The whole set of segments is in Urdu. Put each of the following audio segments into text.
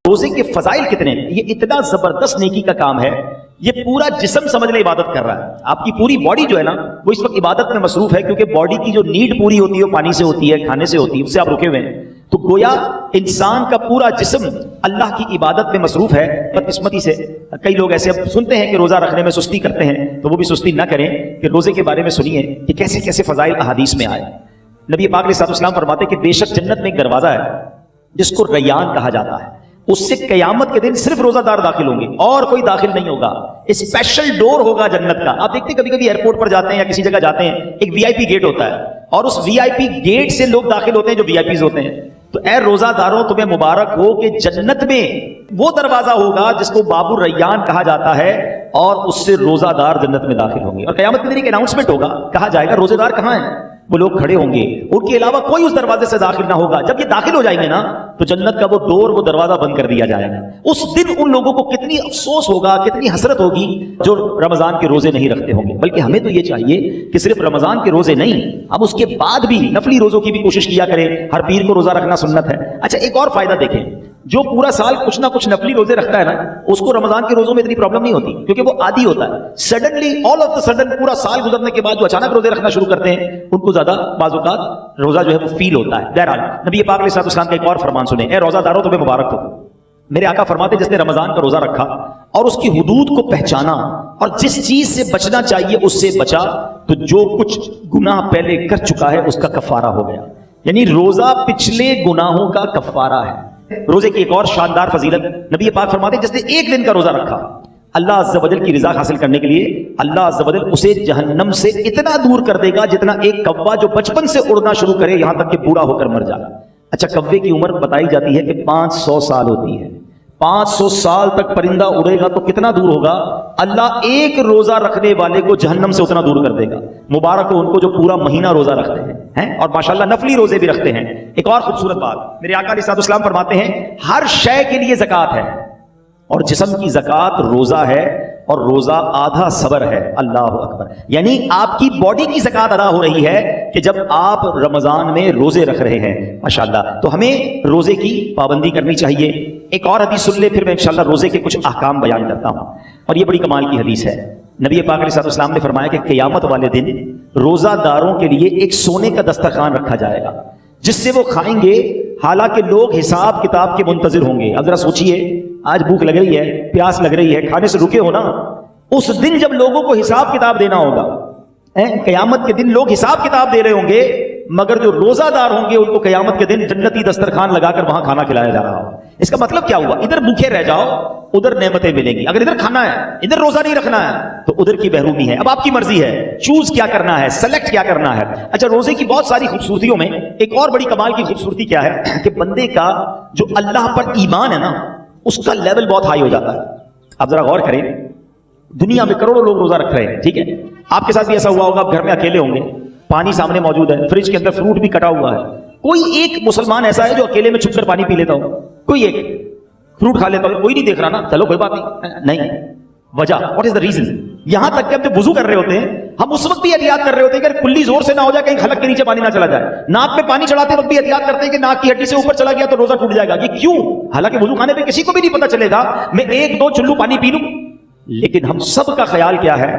روزے کے فضائل کتنے ہیں، یہ اتنا زبردست نیکی کا کام ہے، یہ پورا جسم سمجھ لے عبادت کر رہا ہے. آپ کی پوری باڈی جو ہے نا وہ اس وقت عبادت میں مصروف ہے، کیونکہ باڈی کی جو نیڈ پوری ہوتی ہے وہ پانی سے ہوتی ہے، کھانے سے ہوتی ہے، اس سے آپ رکے ہوئے ہیں. تو گویا انسان کا پورا جسم اللہ کی عبادت میں مصروف ہے. بدقسمتی سے کئی لوگ ایسے اب سنتے ہیں کہ روزہ رکھنے میں سستی کرتے ہیں، تو وہ بھی سستی نہ کریں کہ روزے کے بارے میں سنیے کہ کیسے کیسے فضائل احادیث میں آئے. نبی پاک علیہ السلام فرماتے کہ بے شک جنت میں ایک دروازہ ہے جس کو ریان کہا جاتا ہے، اس سے قیامت کے دن صرف روزہ دار داخل ہوں گے اور کوئی داخل نہیں ہوگا. اسپیشل ڈور ہوگا جنت کا. آپ دیکھتے ہیں کبھی کبھی ایئرپورٹ پر جاتے ہیں یا کسی جگہ جاتے ہیں، ایک وی آئی پی گیٹ ہوتا ہے اور اس وی آئی پی گیٹ سے لوگ داخل ہوتے ہیں جو وی آئی پیز ہوتے ہیں. تو اے روزہ داروں تمہیں مبارک ہو کہ جنت میں وہ دروازہ ہوگا جس کو باب الریان کہا جاتا ہے اور اس سے روزہ دار جنت میں داخل ہوں گے. اور قیامت کے دن ایک اناؤنسمنٹ ہوگا، کہا جائے گا روزے دار کہاں ہیں؟ وہ لوگ کھڑے ہوں گے، ان کے علاوہ کوئی اس دروازے سے داخل نہ ہوگا. جب یہ داخل ہو جائیں گے نا تو جنت کا وہ ڈور، وہ دروازہ بند کر دیا جائے گا. اس دن ان لوگوں کو کتنی افسوس ہوگا، کتنی حسرت ہوگی جو رمضان کے روزے نہیں رکھتے ہوں گے. بلکہ ہمیں تو یہ چاہیے کہ صرف رمضان کے روزے نہیں، ہم اس کے بعد بھی نفلی روزوں کی بھی کوشش کیا کریں. ہر پیر کو روزہ رکھنا سنت ہے. اچھا ایک اور فائدہ دیکھیں، جو پورا سال کچھ نہ کچھ نفلی روزے رکھتا ہے نا، اس کو رمضان کے روزوں میں اتنی پرابلم نہیں ہوتی، کیونکہ وہ عادی ہوتا ہے. Suddenly all of the sudden پورا سال گزرنے کے بعد جو اچانک روزے رکھنا شروع کرتے ہیں ان کو زیادہ بعض اوقات روزہ جو ہے وہ فیل ہوتا ہے. بہرحال نبی پاک علیہ السلام کا ایک اور فرمان سنیں، اے روزہ داروں تمہیں مبارک ہو. میرے آقا فرماتے جس نے رمضان کا روزہ رکھا اور اس کی حدود کو پہچانا اور جس چیز سے بچنا چاہیے اس سے بچا، تو جو کچھ گناہ پہلے کر چکا ہے اس کا کفارہ ہو گیا. یعنی روزہ پچھلے گناہوں کا کفارہ ہے. روزے کی ایک اور شاندار فضیلت، نبی پاک فرماتے ہیں جس نے ایک دن کا روزہ رکھا، اللہ عز و جل کی رضا حاصل کرنے کے لیے اللہ عز و جل اسے جہنم سے اتنا دور کر دے گا جتنا ایک کوا جو بچپن سے اڑنا شروع کرے یہاں تک کہ بوڑھا ہو کر مر جائے. اچھا کوے کی عمر بتائی جاتی ہے کہ 500 سال ہوتی ہے. 500 سال تک پرندہ اڑے گا تو کتنا دور ہوگا؟ اللہ ایک روزہ رکھنے والے کو جہنم سے اتنا دور کر دے گا. مبارک ہو ان کو جو پورا مہینہ روزہ رکھتے ہیں اور ماشاءاللہ نفلی روزے بھی رکھتے ہیں. ایک اور خوبصورت بات، میرے آقا علیہ السلام فرماتے ہیں ہر شے کے لیے زکوٰۃ ہے، اور جسم کی زکوٰۃ روزہ ہے، اور روزہ آدھا صبر ہے. اللہ اکبر. یعنی آپ کی باڈی کی زکوٰۃ ادا ہو رہی ہے کہ جب آپ رمضان میں روزے رکھ رہے ہیں. ماشاءاللہ. تو ہمیں روزے کی پابندی کرنی چاہیے. ایک اور حدیث سن لے پھر میں انشاءاللہ روزے کے کچھ احکام بیان کرتا ہوں، اور یہ بڑی کمال کی حدیث ہے. نبی پاک علیہ السلام نے فرمایا کہ قیامت والے دن روزہ داروں کے لیے ایک سونے کا دسترخوان رکھا جائے گا جس سے وہ کھائیں گے، حالانکہ لوگ حساب کتاب کے منتظر ہوں گے. اب ذرا سوچئے، آج بھوک لگ رہی ہے، پیاس لگ رہی ہے، کھانے سے رکے ہو نا. اس دن جب لوگوں کو حساب کتاب دینا ہوگا، قیامت کے دن لوگ حساب کتاب دے رہے ہوں گے، مگر جو روزہ دار ہوں گے ان کو قیامت کے دن جنتی دسترخوان لگا کر وہاں کھانا کھلایا جا رہا ہوگا. اس کا مطلب کیا ہوا؟ ادھر بھوکے رہ جاؤ ادھر نعمتیں ملیں گی. اگر ادھر کھانا ہے ادھر روزہ نہیں رکھنا ہے تو ادھر کی محرومی ہے. اب آپ کی مرضی ہے چوز کیا کرنا ہے، سلیکٹ کیا کرنا ہے. اچھا روزے کی بہت ساری خوبصورتیوں میں ایک اور بڑی کمال کی خوبصورتی کیا ہے کہ بندے کا جو اللہ پر ایمان ہے نا اس کا لیول بہت ہائی ہو جاتا ہے. آپ ذرا غور کریں، دنیا میں کروڑوں لوگ روزہ رکھ رہے ہیں، ٹھیک ہے، آپ کے ساتھ بھی ایسا ہوا ہوگا، آپ گھر میں اکیلے ہوں گے، پانی سامنے موجود ہے، فریج کے اندر فروٹ بھی کٹا ہوا ہے. کوئی ایک مسلمان ایسا ہے جو اکیلے میں چھپ کر پانی پی لیتا ہو؟ کوئی ایک فروٹ کھا لیتا ہو؟ کوئی نہیں دیکھ رہا نا، چلو کوئی بات نہیں. وجہ واٹ از دا ریزن؟ یہاں تک کہ ہم جب وضو کر رہے ہوتے ہیں ہم اس وقت بھی احتیاط کر رہے ہوتے ہیں کہ کلی زور سے نہ ہو جائے، کہیں خلق کے نیچے پانی نہ چلا جائے. ناک پہ پانی چڑھاتے وقت بھی احتیاط کرتے ہیں کہ ناک کی ہڈی سے اوپر چلا گیا تو روزہ ٹوٹ جائے گا. یہ کیوں؟ حالانکہ وضو خانے پہ کسی کو بھی نہیں پتا چلے گا، میں ایک دو چلو پانی پی لوں، لیکن ہم سب کا خیال کیا ہے؟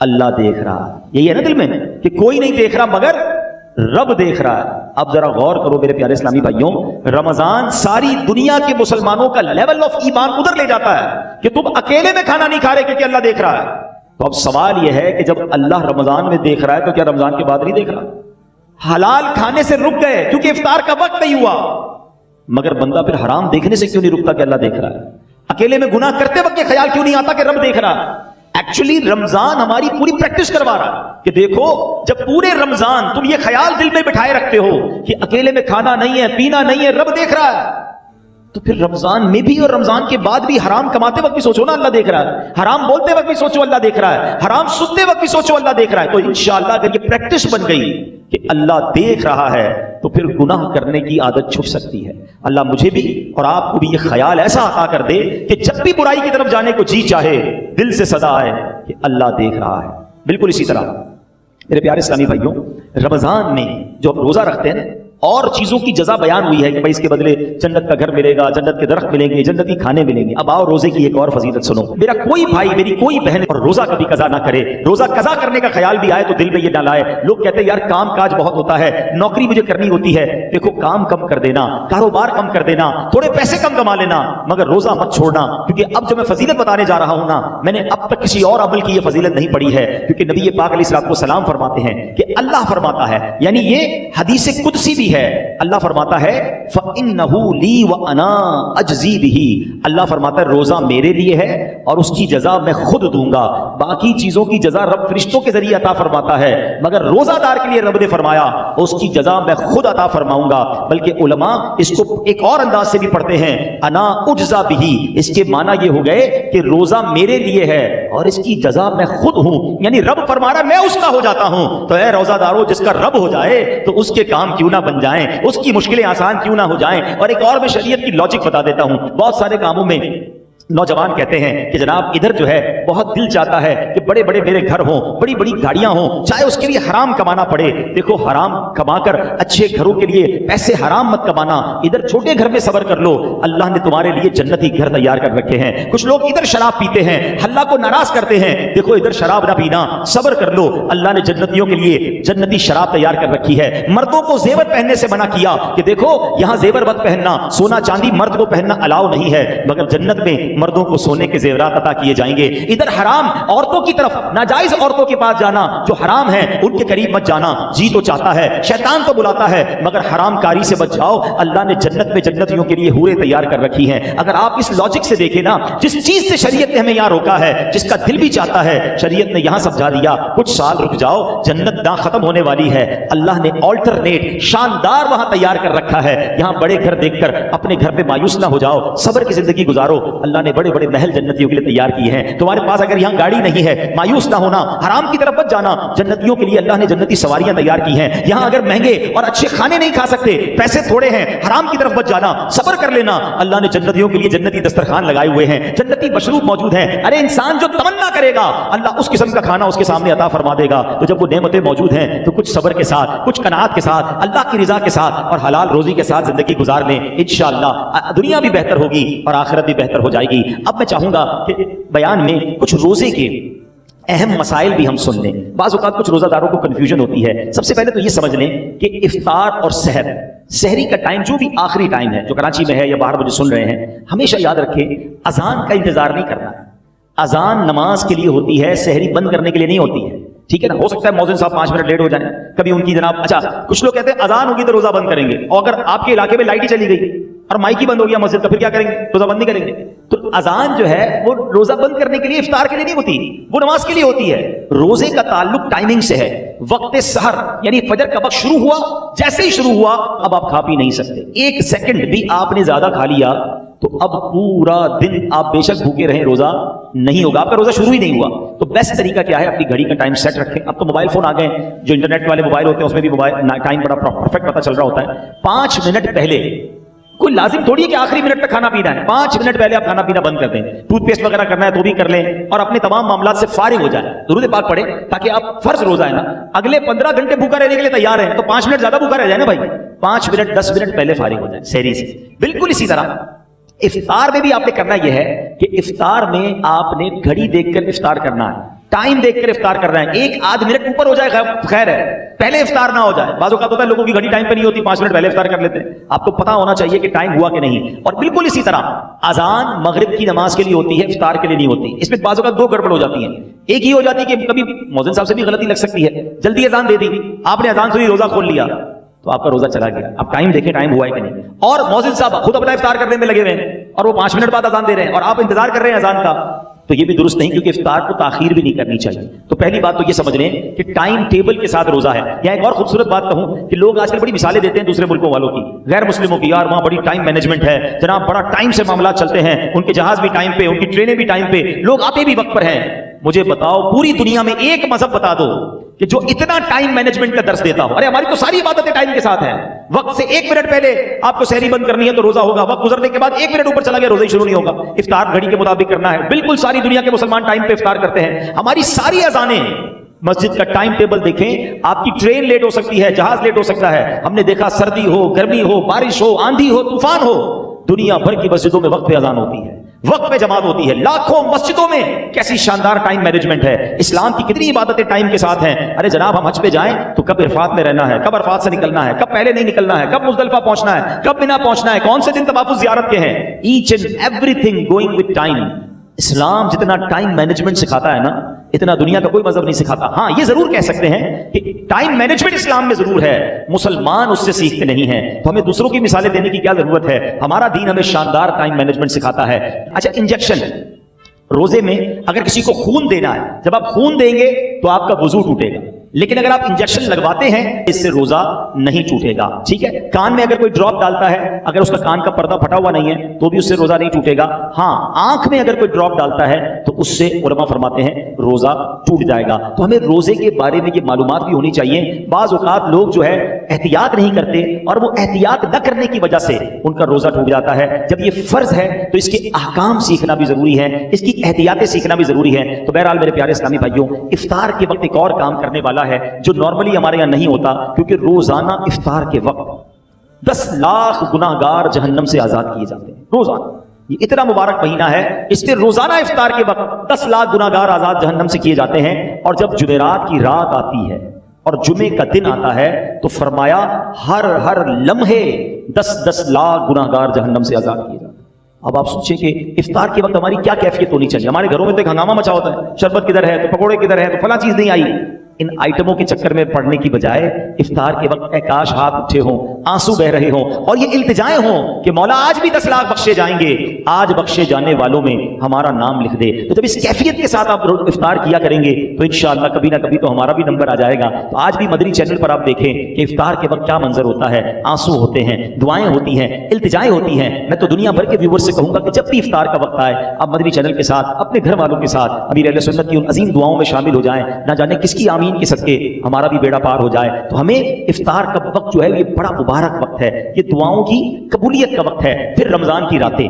اللہ دیکھ رہا. یہی ہے نا دل میں کہ کوئی نہیں دیکھ رہا مگر رب دیکھ رہا ہے. اب ذرا غور کرو میرے پیارے اسلامی بھائیوں، رمضان ساری دنیا کے مسلمانوں کا لیول آف ایمان ادھر لے جاتا ہے کہ تم اکیلے میں کھانا نہیں کھا رہے کیونکہ اللہ دیکھ رہا ہے. تو اب سوال یہ ہے کہ جب اللہ رمضان میں دیکھ رہا ہے تو کیا رمضان کے بعد نہیں دیکھ رہا؟ حلال کھانے سے رک گئے کیونکہ افطار کا وقت نہیں ہوا، مگر بندہ پھر حرام دیکھنے سے کیوں نہیں رکتا کہ اللہ دیکھ رہا ہے؟ اکیلے میں گناہ کرتے وقت یہ خیال کیوں نہیں آتا کہ رب دیکھ رہا ہے؟ ایکچولی رمضان ہماری پوری پریکٹس کروا رہا ہے کہ دیکھو جب پورے رمضان تم یہ خیال دل میں بٹھائے رکھتے ہو کہ اکیلے میں کھانا نہیں ہے، پینا نہیں ہے، رب دیکھ رہا ہے، تو پھر رمضان میں بھی اور رمضان کے بعد بھی حرام کماتے وقت بھی سوچو نا اللہ دیکھ رہا ہے، حرام بولتے وقت بھی سوچو اللہ دیکھ رہا ہے، حرام سنتے وقت بھی سوچو اللہ دیکھ رہا ہے. تو انشاءاللہ اگر یہ پریکٹس بن گئی کہ اللہ دیکھ رہا ہے تو پھر گناہ کرنے کی عادت چھٹ سکتی ہے. اللہ مجھے بھی اور آپ کو بھی یہ خیال ایسا عطا کر دے کہ جب بھی برائی کی طرف جانے کو جی چاہے دل سے صدا آئے کہ اللہ دیکھ رہا ہے. بالکل اسی طرح میرے پیارے اسلامی بھائیوں، رمضان میں جو روزہ رکھتے ہیں اور چیزوں کی جزا بیان ہوئی ہے کہ بھائی اس کے بدلے جنت کا گھر ملے گا, جنت کے درخت ملیں گے, جنتی کھانے ملیں گے. اب آؤ روزے کی ایک اور فضیلت سنو. میرا کوئی بھائی, میری کوئی بہن اور روزہ کبھی قضا نہ کرے. روزہ قضا کرنے کا خیال بھی آئے تو دل میں یہ نہ لائے. لوگ کہتے ہیں یار کام کاج بہت ہوتا ہے, نوکری مجھے کرنی ہوتی ہے. دیکھو کام کم کر دینا, کاروبار کم کر دینا, تھوڑے پیسے کم کما لینا, مگر روزہ مت چھوڑنا. کیونکہ اب جو میں فضیلت بتانے جا رہا ہوں نا, میں نے اب تک کسی اور عمل کی یہ فضیلت نہیں پڑھی ہے. کیونکہ نبی پاک علیہ الصلوۃ والسلام فرماتے ہیں کہ اللہ فرماتا ہے, یعنی یہ حدیث قدسی بھی ہے, اللہ فرماتا ہے فَإِنَّهُ لِي وَأَنَا أَجْزِي بِهِ. اللہ فرماتا ہے روزہ میرے لیے ہے اور اس کی جزا میں خود دوں گا. باقی چیزوں کی جزا رب فرشتوں کے ذریعے عطا فرماتا ہے, مگر روزہ دار کے لیے رب نے فرمایا اس کی جزا میں خود عطا فرماؤں گا. بلکہ علماء اس کو ایک اور انداز سے بھی پڑھتے ہیں, انا اجزا بہی. اس کے معنی یہ ہو گئے کہ روزہ میرے لیے ہے اور اس کی جزا میں خود ہوں. یعنی رب فرما رہا میں اس کا ہو جاتا ہوں. تو اے روزہ دارو, جس کا رب ہو جائے تو اس کے کام کیوں نہ بن جائیں, اس کی مشکلیں آسان کیوں نہ ہو جائیں. اور ایک اور میں شریعت کی لاجک بتا دیتا ہوں. بہت سارے کاموں میں نوجوان کہتے ہیں کہ جناب ادھر جو ہے بہت دل چاہتا ہے کہ بڑے بڑے میرے گھر ہوں, بڑی بڑی گاڑیاں ہوں, چاہے اس کے لیے حرام کمانا پڑے. دیکھو حرام کما کر اچھے گھروں کے لیے پیسے حرام مت کمانا, ادھر چھوٹے گھر میں صبر کر لو, اللہ نے تمہارے لیے جنتی گھر تیار کر رکھے ہیں. کچھ لوگ ادھر شراب پیتے ہیں, اللہ کو ناراض کرتے ہیں, دیکھو ادھر شراب نہ پینا, صبر کر لو, اللہ نے جنتیوں کے لیے جنتی شراب تیار کر رکھی ہے. مردوں کو زیور پہننے سے منع کیا کہ دیکھو یہاں زیور مت پہننا, سونا چاندی مرد کو پہننا الاؤ نہیں ہے, مگر جنت میں مردوں کو سونے کے زیورات عطا کیے جائیں گے. ادھر حرام عورتوں کی طرف, ناجائز عورتوں کے پاس جانا, جو حرام ہے ان کے قریب مت جانا. جی تو چاہتا ہے, شیطان تو بلاتا ہے, مگر حرام کاری سے بچ جاؤ. اللہ نے جنت میں جنتیوں کے لیے حوریں تیار کر رکھی ہیں. اگر آپ اس لاجک سے دیکھیں نا, جس چیز سے شریعت نے ہمیں یہاں روکا ہے, جس کا دل بھی چاہتا ہے, شریعت نے یہاں سمجھا دیا کچھ سال رک جاؤ, جنت نہ ختم ہونے والی ہے. اللہ نے آلٹرنیٹ شاندار وہاں تیار کر رکھا ہے. یہاں بڑے گھر دیکھ کر اپنے گھر پہ مایوس نہ ہو جاؤ, صبر کی زندگی گزارو. اللہ نے بڑے بڑے محل جنتیوں کے لیے تیار کیے ہیں. تمہارے پاس اگر یہاں گاڑی نہیں ہے, مایوس نہ ہونا, حرام کی طرف مت جانا. جنتیوں کے لیے اللہ نے جنتی سواریاں تیار کی ہیں. یہاں اگر مہنگے اور اچھے کھانے نہیں کھا سکتے, پیسے تھوڑے ہیں, حرام کی طرف مت جانا, صبر کر لینا. اللہ نے جنتیوں کے لیے جنتی دسترخوان لگائے ہوئے ہیں, جنتی مشروب موجود ہیں. ارے انسان جو تمنا کرے گا اللہ اس قسم کا کھانا اس کے سامنے عطا فرما دے گا. تو جب وہ نعمتیں موجود ہیں تو کچھ صبر کے ساتھ, کچھ قناعت کے ساتھ, اللہ کی رضا کے ساتھ اور حلال روزی کے ساتھ زندگی گزار لیں. انشاءاللہ دنیا بھی بہتر ہوگی اور آخرت بھی بہتر ہو جائے گی. اب میں چاہوں گا کہ بیان میں کچھ روزے کے اہم مسائل بھی ہم سن لیں. بعض اوقات کچھ روزہ داروں کو کنفیوژن ہوتی ہے. سب سے پہلے تو یہ سمجھ لیں کہ افطار اور سحر, سحری کا ٹائم جو بھی آخری ٹائم ہے, جو کراچی میں ہے یا باہر مجھے سن رہے ہیں, ہمیشہ یاد رکھیں اذان کا انتظار نہیں کرنا ہے. اذان نماز کے لیے ہوتی ہے, سحری بند کرنے کے لیے نہیں ہوتی ہے. ٹھیک ہے نا, ہو سکتا ہے مؤذن صاحب 5 منٹ لیٹ ہو جائیں, کبھی ان کی جناب. اچھا کچھ لوگ کہتے ہیں اذان ہوگی تو روزہ بند کریں گے, اور اگر آپ کے علاقے میں لائٹ ہی چلی گئی اور مائک ہی بند ہو گیا مسجد کا, پھر کیا کریں گے؟ روزہ بند نہیں کریں گے. تو اذان جو ہے وہ روزہ بند کرنے کے لیے, افطار کے لیے نہیں ہوتی, وہ نماز کے لیے ہوتی ہے. روزے کا تعلق ٹائمنگ سے ہے. وقت سحر یعنی فجر کا وقت شروع ہوا, جیسے ہی شروع ہوا اب آپ کھا پی نہیں سکتے. 1 سیکنڈ بھی آپ نے زیادہ کھا لیا تو اب پورا دن آپ بے شک بھوکے رہیں, روزہ نہیں ہوگا, آپ کا روزہ شروع ہی نہیں ہوا. تو بیسٹ طریقہ کیا ہے, اپنی گھڑی کا ٹائم سیٹ رکھیں. اب تو موبائل فون آ گئے, جو انٹرنیٹ والے موبائل ہوتے ہیں اس میں بھی موبائل ٹائم بڑا پرفیکٹ پتہ چل رہا ہوتا ہے. 5 منٹ پہلے, کوئی لازم تھوڑی ہے کہ آخری منٹ تک کھانا پینا ہے, 5 منٹ پہلے آپ کھانا پینا بند کر دیں. ٹوتھ پیسٹ وغیرہ کرنا ہے تو بھی کر لیں, اور اپنے تمام معاملات سے فارغ ہو جائیں, درود پاک پڑھیں, تاکہ آپ فرض روزہ ہے نا اگلے 15 گھنٹے بھوکا رہنے کے لیے تیار ہیں, تو 5 منٹ زیادہ بھوکا رہ جائے نا بھائی, 5 منٹ 10 منٹ پہلے فارغ ہو جائیں سحری سے. بالکل اسی طرح افطار میں بھی آپ نے کرنا یہ ہے کہ افطار میں آپ نے گھڑی دیکھ کر افطار کرنا ہے, ٹائم دیکھ کر افطار کرنا ہے. 1-8 منٹ اوپر ہو جائے خیر ہے, پہلے افطار نہ ہو جائے. بعض اوقات ہوتا ہے لوگوں کی گھڑی ٹائم پہ نہیں ہوتی, 5 منٹ پہلے افطار کر لیتے ہیں. آپ کو پتا ہونا چاہیے کہ ٹائم ہوا کہ نہیں. اور بالکل اسی طرح اذان مغرب کی نماز کے لیے ہوتی ہے, افطار کے لیے نہیں ہوتی. اس میں بعض اوقات 2 گڑبڑ ہو جاتی ہیں. ایک ہی ہو جاتی ہے کہ کبھی مؤذن صاحب سے بھی غلطی لگ سکتی ہے, جلدی اذان دے دی, آپ نے اذان سنی, روزہ کھول لیا, تو آپ کا روزہ چلا گیا. آپ ٹائم دیکھیں ٹائم ہوا ہے کہ نہیں. اور مؤذن صاحب خود اپنا افطار کرنے میں لگے ہوئے ہیں اور وہ 5 منٹ بعد اذان دے رہے ہیں اور آپ انتظار کر رہے ہیں اذان کا, تو یہ بھی درست نہیں, کیونکہ افطار کو تاخیر بھی نہیں کرنی چاہیے. تو پہلی بات تو یہ سمجھ لیں کہ ٹائم ٹیبل کے ساتھ روزہ ہے. یہاں ایک اور خوبصورت بات کہوں کہ لوگ آج کل بڑی مثالیں دیتے ہیں دوسرے ملکوں والوں کی, غیر مسلموں کی, یار وہاں بڑی ٹائم مینجمنٹ ہے جناب, بڑا ٹائم سے معاملات چلتے ہیں, ان کے جہاز بھی ٹائم پہ, ان کی ٹرینیں بھی ٹائم پہ, لوگ آتے بھی وقت پر ہیں. مجھے بتاؤ پوری دنیا میں ایک مذہب بتا دو کہ جو اتنا ٹائم مینجمنٹ کا درس دیتا ہو. ارے ہماری تو ساری عبادتیں ٹائم کے ساتھ ہیں. وقت سے 1 منٹ پہلے آپ کو سحری بند کرنی ہے تو روزہ ہوگا, وقت گزرنے کے بعد 1 منٹ اوپر چلا گیا روزہ ہی شروع نہیں ہوگا. افطار گھڑی کے مطابق کرنا ہے. بالکل ساری دنیا کے مسلمان ٹائم پہ افطار کرتے ہیں. ہماری ساری اذانیں مسجد کا ٹائم ٹیبل دیکھیں، آپ کی ٹرین لیٹ ہو سکتی ہے، جہاز لیٹ ہو سکتا ہے. ہم نے دیکھا سردی ہو، گرمی ہو، بارش ہو، آندھی ہو، طوفان ہو، دنیا بھر کی مسجدوں میں وقت پہ اذان ہوتی ہے، وقت پہ جماعت ہوتی ہے. لاکھوں مسجدوں میں کیسی شاندار ٹائم مینجمنٹ ہے. اسلام کی کتنی عبادتیں ٹائم کے ساتھ ہیں. ارے جناب ہم حج پہ جائیں تو کب عرفات میں رہنا ہے، کب عرفات سے نکلنا ہے، کب پہلے نہیں نکلنا ہے، کب مزدلفہ پہنچنا ہے، کب مینا پہنچنا ہے، کون سے دن طواف زیارت کے ہیں. Each and everything going with time. اسلام جتنا ٹائم مینجمنٹ سکھاتا ہے نا، اتنا دنیا کا کوئی مذہب نہیں سکھاتا. ہاں یہ ضرور کہہ سکتے ہیں کہ ٹائم مینجمنٹ اسلام میں ضرور ہے، مسلمان اس سے سیکھتے نہیں ہیں. تو ہمیں دوسروں کی مثالیں دینے کی کیا ضرورت ہے؟ ہمارا دین ہمیں شاندار ٹائم مینجمنٹ سکھاتا ہے. اچھا انجیکشن، روزے میں اگر کسی کو خون دینا ہے، جب آپ خون دیں گے تو آپ کا وضو ٹوٹے گا، لیکن اگر آپ انجیکشن لگواتے ہیں اس سے روزہ نہیں ٹوٹے گا. ٹھیک ہے، کان میں اگر کوئی ڈراپ ڈالتا ہے، اگر اس کا کان کا پردہ پھٹا ہوا نہیں ہے تو بھی اس سے روزہ نہیں ٹوٹے گا. ہاں آنکھ میں اگر کوئی ڈراپ ڈالتا ہے تو اس سے علماء فرماتے ہیں روزہ ٹوٹ جائے گا. تو ہمیں روزے کے بارے میں یہ معلومات بھی ہونی چاہیے. بعض اوقات لوگ جو ہے احتیاط نہیں کرتے اور وہ احتیاط نہ کرنے کی وجہ سے ان کا روزہ ٹوٹ جاتا ہے. جب یہ فرض ہے تو اس کے احکام سیکھنا بھی ضروری ہے، اس کی احتیاطیں سیکھنا بھی ضروری ہے. تو بہرحال میرے پیارے اسلامی بھائیوں، افطار کے وقت ایک اور کام کرنے والا ہے جو نارملی ہمارے یہاں نہیں ہوتا، کیونکہ روزانہ افطار کے وقت 10 لاکھ گناہگار جہنم سے آزاد کیے جاتے ہیں. روزانہ یہ اتنا مبارک مہینہ ہے، اس پہ روزانہ افطار کے وقت 10 لاکھ گناہگار آزاد جہنم سے کیے جاتے ہیں. اور جب جمعرات کی رات آتی ہے اور جمعے کا دن آتا ہے تو فرمایا ہر لمحے 10 لاکھ گناہگار جہنم سے آزاد کیے جاتے ہیں. اب آپ سوچیں کہ افطار کے وقت ہماری کیا کیفیت ہونی چاہیے. ہمارے گھروں میں تو ایک ہنگامہ مچا ہوتا ہے، شربت کدھر ہے تو پکوڑے کدھر ہے تو فلاں چیز نہیں آئی. ان آئٹموں کے چکر میں پڑنے کی بجائے افطار کے وقت اے کاش ہاتھ اٹھے ہوں، آنسو بہ رہے ہوں اور یہ التجائیں ہوں کہ مولا آج بھی 10 لاکھ بخشے جائیں گے، آج بخشے جانے والوں میں ہمارا نام لکھ دے. تو جب اس کیفیت کے ساتھ آپ افطار کیا کریں گے تو انشاءاللہ کبھی نہ کبھی تو ہمارا بھی نمبر آ جائے گا. تو آج بھی مدنی چینل پر آپ دیکھیں کہ افطار کے وقت کیا منظر ہوتا ہے. آنسو ہوتے ہیں، دعائیں ہوتی ہیں، التجائیں ہوتی ہیں. میں تو دنیا بھر کے ویور سے کہوں گا کہ جب بھی افطار کا وقت آئے آپ مدنی چینل کے ساتھ اپنے گھر والوں کے ساتھ امیر اہل سنت کی ان عظیم دعاؤں میں شامل ہو جائیں. نہ جانے کس کی آمین کے صدقے ہمارا بھی بیڑا پار ہو جائے. تو ہمیں افطار کا وقت جو ہے یہ بڑا مبارک وقت ہے، یہ دعاؤں کی قبولیت کا وقت ہے. پھر رمضان کی راتیں،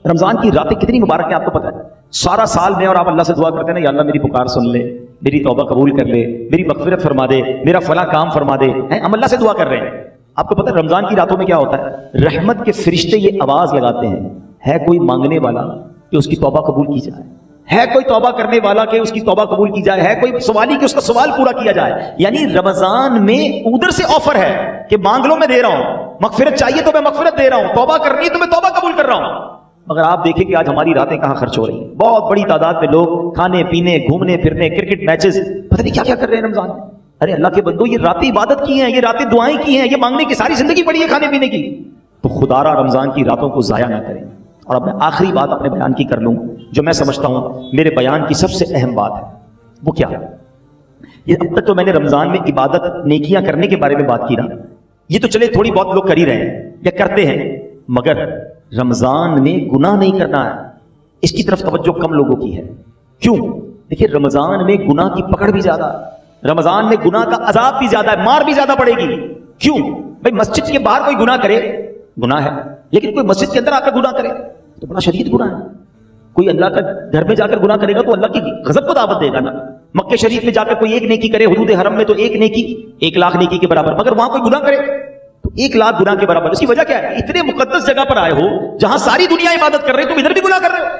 رمضان کی راتیں کتنی مبارک ہیں آپ کو پتہ ہے. سارا سال میں اور آپ اللہ سے دعا کرتے ہیں نا، یا اللہ میری پکار سن لے، میری توبہ قبول کر لے، میری مغفرت فرما دے، میرا فلاں کام فرما دے. ہم اللہ سے دعا کر رہے ہیں. آپ کو پتہ ہے رمضان کی راتوں میں کیا ہوتا ہے؟ رحمت کے فرشتے یہ آواز لگاتے ہیں، ہے کوئی مانگنے والا کہ اس کی توبہ قبول کی جائے، ہے کوئی توبہ کرنے والا کہ اس کی توبہ قبول کی جائے، ہے کوئی سوالی کہ اس کا سوال پورا کیا جائے. یعنی رمضان میں ادھر سے آفر ہے کہ مانگ لو میں دے رہا ہوں، مغفرت چاہیے تو میں مغفرت دے رہا ہوں، توبہ کرنی ہے تو میں توبہ قبول کر رہا ہوں. مگر آپ دیکھیں کہ آج ہماری راتیں کہاں خرچ ہو رہی ہیں. بہت بڑی تعداد میں لوگ کھانے پینے، گھومنے پھرنے، کرکٹ میچز، پتہ نہیں کیا کیا کر رہے ہیں رمضان میں. ارے اللہ کے بندو، یہ راتیں عبادت کی ہیں، یہ راتیں دعائیں کی ہیں، یہ مانگنے کی ساری زندگی پڑی ہے کھانے پینے کی. تو خدا را رمضان کی راتوں کو ضائع نہ کریں. اور اب میں آخری بات اپنے بیان کی کر لوں جو میں سمجھتا ہوں میرے بیان کی سب سے اہم بات ہے. وہ کیا ہے؟ یہ اب تک تو میں نے رمضان میں عبادت نیکیاں کرنے کے بارے میں بات کی نا، یہ تو چلے تھوڑی بہت لوگ کر ہی رہے ہیں یا کرتے ہیں، مگر رمضان میں گناہ نہیں کرنا ہے، اس کی طرف توجہ کم لوگوں کی ہے. کیوں؟ دیکھیے رمضان میں گناہ کی پکڑ بھی زیادہ ہے، رمضان میں گناہ کا عذاب بھی زیادہ ہے، مار بھی زیادہ پڑے گی. کیوں؟ بھائی مسجد کے باہر کوئی گناہ کرے گناہ ہے، لیکن کوئی مسجد کے اندر آ کر گناہ کرے تو بڑا شدید گناہ ہے. کوئی اللہ کا گھر میں جا کر گناہ کرے گا تو اللہ کی غضب کو دعوت دے گا نا. مکہ شریف میں جا کر کوئی ایک نیکی کرے، حدود حرم میں تو ایک نیکی 1 لاکھ نیکی کے برابر، مگر وہاں کوئی گناہ کرے تو 1 لاکھ گناہ کے برابر. اس کی وجہ کیا ہے؟ اتنے مقدس جگہ پر آئے ہو جہاں ساری دنیا عبادت کر رہے تم ادھر بھی گناہ کر رہے ہو.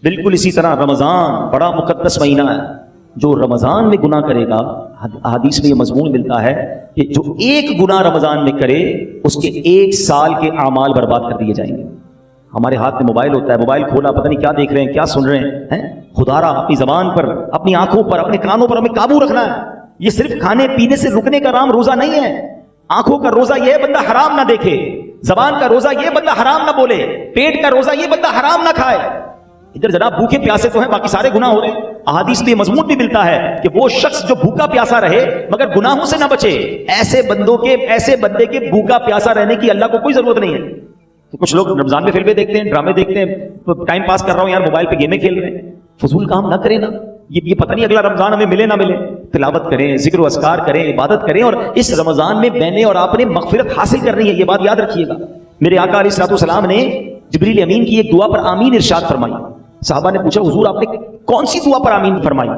بالکل اسی طرح رمضان بڑا مقدس مہینہ ہے، جو رمضان میں گناہ کرے گا، حدیث میں یہ مضمون ملتا ہے کہ جو ایک گناہ رمضان میں کرے اس کے 1 سال کے اعمال برباد کر دیے جائیں گے. ہمارے ہاتھ میں موبائل ہوتا ہے، موبائل کھولا پتہ نہیں کیا دیکھ رہے ہیں، کیا سن رہے ہیں. خدا را اپنی زبان پر، اپنی آنکھوں پر، اپنے کانوں پر ہمیں قابو رکھنا ہے. یہ صرف کھانے پینے سے رکنے کا نام روزہ نہیں ہے. آنکھوں کا روزہ یہ بندہ حرام نہ دیکھے، زبان کا روزہ یہ بندہ حرام نہ بولے، پیٹ کا روزہ یہ بندہ حرام نہ کھائے. ادھر جناب بھوکے پیاسے تو ہیں، باقی سارے گناہ ہو رہے ہیں. احادیث میں مضمون بھی ملتا ہے کہ وہ شخص جو بھوکا پیاسا رہے مگر گناہوں سے نہ بچے، ایسے بندے کے بھوکا پیاسا رہنے کی اللہ کو کوئی ضرورت نہیں ہے. تو کچھ لوگ رمضان میں فلمیں دیکھتے ہیں، ڈرامے دیکھتے ہیں، ٹائم پاس کر رہا ہوں یار، موبائل پہ گیمیں کھیل رہے ہیں. فضول کام نہ کریں نا، یہ پتہ نہیں اگلا رمضان ہمیں ملے نہ ملے. تلاوت کریں، ذکر و اذکار کریں، عبادت کریں، اور اس رمضان میں میں نے اور آپ نے مغفرت حاصل کرنی ہے. یہ بات یاد رکھیے گا. میرے آقا علیہ الصلوۃ والسلام نے جبریل امین کی ایک دعا پر آمین ارشاد فرمائی. صحابہ نے پوچھا حضور آپ نے کون سی دعا پر آمین فرمائی؟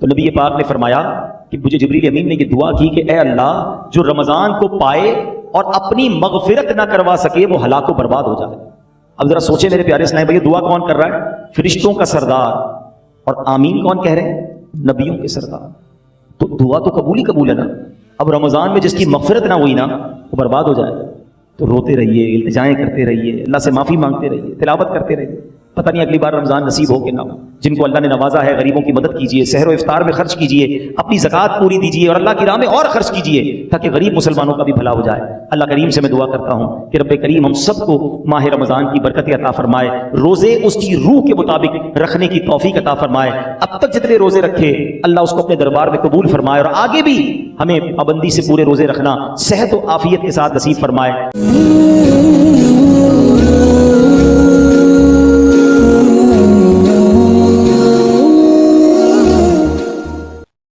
تو نبی پاک نے فرمایا کہ مجھے جبریل امین نے یہ دعا کی کہ اے اللہ، جو رمضان کو پائے اور اپنی مغفرت نہ کروا سکے وہ ہلاک و برباد ہو جائے۔ اب ذرا سوچیں میرے پیارے اسلام بھائی، دعا کون کر رہا ہے؟ فرشتوں کا سردار، اور آمین کون کہہ رہے ہیں؟ نبیوں کے سردار۔ تو دعا تو قبول ہی قبول ہے نا۔ اب رمضان میں جس کی مغفرت نہ ہوئی نا وہ برباد ہو جائے، تو روتے رہیے، التجائیں کرتے رہیے، اللہ سے معافی مانگتے رہیے، تلاوت کرتے رہیے، پتہ نہیں اگلی بار رمضان نصیب ہو کہ نہ ہو۔ جن کو اللہ نے نوازا ہے غریبوں کی مدد کیجیے، سحر و افطار میں خرچ کیجیے، اپنی زکوٰۃ پوری دیجیے اور اللہ کی راہ میں اور خرچ کیجیے تاکہ غریب مسلمانوں کا بھی بھلا ہو جائے۔ اللہ کریم سے میں دعا کرتا ہوں کہ رب کریم ہم سب کو ماہ رمضان کی برکت عطا فرمائے، روزے اس کی روح کے مطابق رکھنے کی توفیق عطا فرمائے۔ اب تک جتنے روزے رکھے اللہ اس کو اپنے دربار میں قبول فرمائے، اور آگے بھی ہمیں پابندی سے پورے روزے رکھنا صحت و عافیت کے ساتھ نصیب فرمائے۔